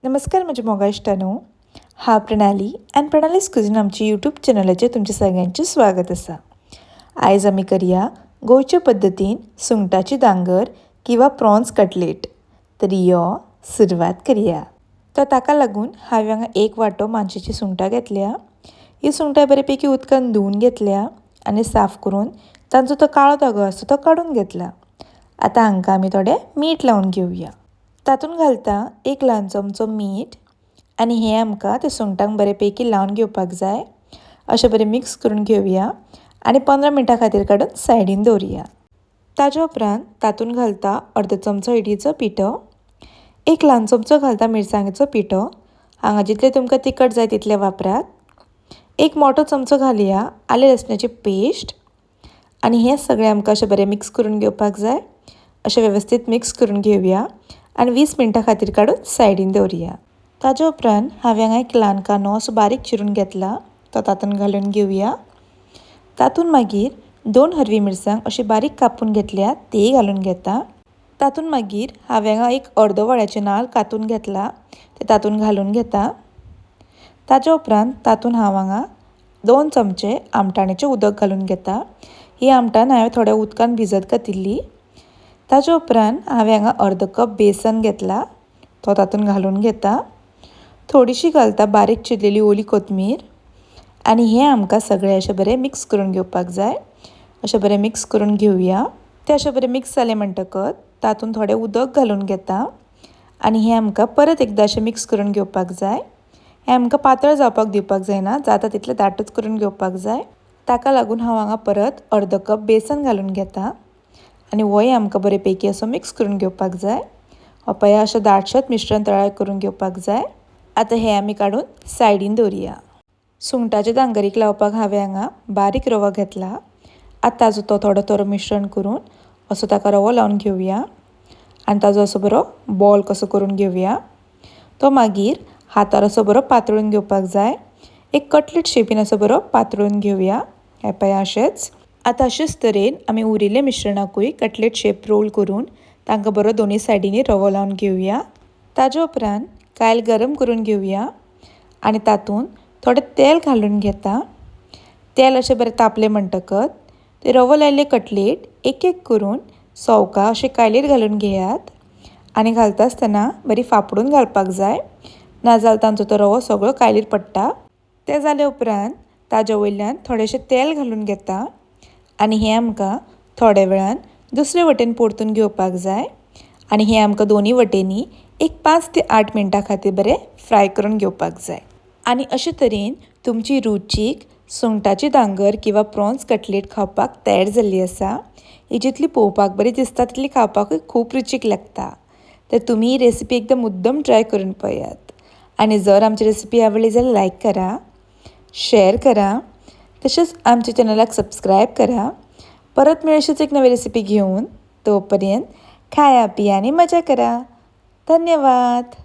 नमस्कार म्हज्या मोगा इश्टांनो, हांव प्रणाली आनी प्रणालीज कुझीन आमच्या यूट्यूब चॅनलाचेर तुमच्या सगळ्यांचें स्वागत आसा। आयज आमी करया गोंयचे पद्दतीन सुंगटाची दांगर किंवा प्रॉन्स कटलेट। तर यो सुरवात करया। तर ताका लागून हांवें हांगा 1 वांटो मानशेची सुंगटां घेतल्या। ही सुंगटां बरे पैकी उदकान धुवन घेतल्या आनी साफ करून तांचो तो काळो धागो आसा तो काडून घेतला। आतां हांकां आमी थोडें मीठ लावन घेवया। तातूंत घालता 1 ल्हान चमचो मीठ आनी हें आमकां त्या सुंगटांक बरे पैकी लावन घेवपाक जाय। अशें बरें मिक्स करून घेवया आनी 15 मिनटां खातीर काडून सायडीन दवरया। ताजे उपरांत तातूंत घालता अर्दो चमचो इडलीचो पिठो, 1 ल्हान चमचो घालता मिरसांगेचो पिठो, हांगा जितले तुमकां तिखट जाय तितले वापरात। 1 मोठो चमचो घालया आले लसणाची पेस्ट आनी हें सगळें आमकां अशें बरें मिक्स करून घेवपाक जाय। अशें वेवस्थीत मिक्स करून घेवया आनी 20 मिनटां खातीर काडून सायडीन दवरया। ताजे उपरांत हांवें हांगा 1 ल्हान कांदो असो बारीक चिरून घेतला, तो तातूंत घालून घेवया। तातूंत मागीर 2 हरवी मिरसांग अशी बारीक कापून घेतल्या तेय घालून घेता। तातूंत मागीर हांवें हांगा 1 अर्दो वळ्याचें नाल्ल कातून घेतला, ते तातूंत घालून घेता। ताजे उपरांत तातूंत हांव हांगा 2 चमचे आमटाणेचें उदक घालून घेता। ही आमटाण हांवें थोड्या उदकान भिजत घातिल्ली। ताजे उपरांत हांवें हांगा अर्दो कप बेसन घेतला, तो तातूंत घालून घेता। थोडीशी घालता बारीक चिरलेली ओली कोथमीर आनी हें आमकां सगळें अशें बरें मिक्स करून घेवपाक जाय। अशें बरें मिक्स करून घेवया। तें अशें बरें मिक्स जालें म्हणटकच तातूंत थोडें उदक घालून घेता आनी हें आमकां परत एकदां अशें मिक्स करून घेवपाक जाय। हें आमकां पातळ जावपाक दिवपाक जायना, जाता तितलें दाटूच करून घेवपाक जाय। ताका लागून हांव हांगा परत अर्दो कप बेसन घालून घेता आनी होय आमकां बरे पैकी असो मिक्स करून घेवपाक जाय। हो पळया अशें दाटशेंच मिश्रण तयार करून घेवपाक जाय। आतां हें आमी काडून सायडीन दवरया। सुंगटाच्या दांगरीक लावपाक हांवें हांगा बारीक रवो घेतला। आतां ताजो तो थोडो मिश्रण करून असो ताका रवो लावन घेवया आनी ताजो असो बरो बॉल कसो करून घेवया। तो मागीर हातार असो बरो पातळून घेवपाक जाय। एक कटलेट शेपीन असो बरो पातळून घेवया, हे पळया अशेंच। आतां अशेंच तरेन आमी उरिल्ले मिश्रणाकूय कटलेट शेप रोल करून तांकां बरो दोनी सायडीनी रवो लावन घेवया। ताजे उपरांत कायल गरम करून घेवया आनी तातूंत थोडें तेल घालून घेता। तेल अशें बरें तापलें म्हणटकच ते रवो लायिल्ले कटलेट एक एक करून सवका अशे कायलीर घालून घेयात आनी घालता आसतना बरी फापडून घालपाक जाय, नाजाल्यार तांचो तो रवो सगळो कायलीर पडटा। तें जाले उपरांत ताजे वयल्यान थोडेंशें तेल घालून घेता आनी हें आमकां थोड्या वेळान दुसरे वटेन परतून घेवपाक जाय आनी हें आमकां दोनी वटेनी एक 5 ते 8 मिनटां खातीर बरें फ्राय करून घेवपाक जाय। आनी अशे तरेन तुमची रुचीक सुंगटाची दांगर किंवा प्रॉन्स कटलेट खावपाक तयार जाल्ली आसा। ही जितली पळोवपाक बरी दिसता तितली खावपाकूय खूब रुचीक लागता। तर तुमी ही रेसिपी एकदम मुद्दम ट्राय करून पळयात आनी जर आमची रेसिपी आवडली जाल्यार लायक करा, शेअर करा, तशेंच आमच्या चॅनलाक सबस्क्रायब करा। परत मेळ अशीच एक नवी रेसिपी घेवन, तोपर्यंत खाया पिया आनी मजा करा। धन्यवाद।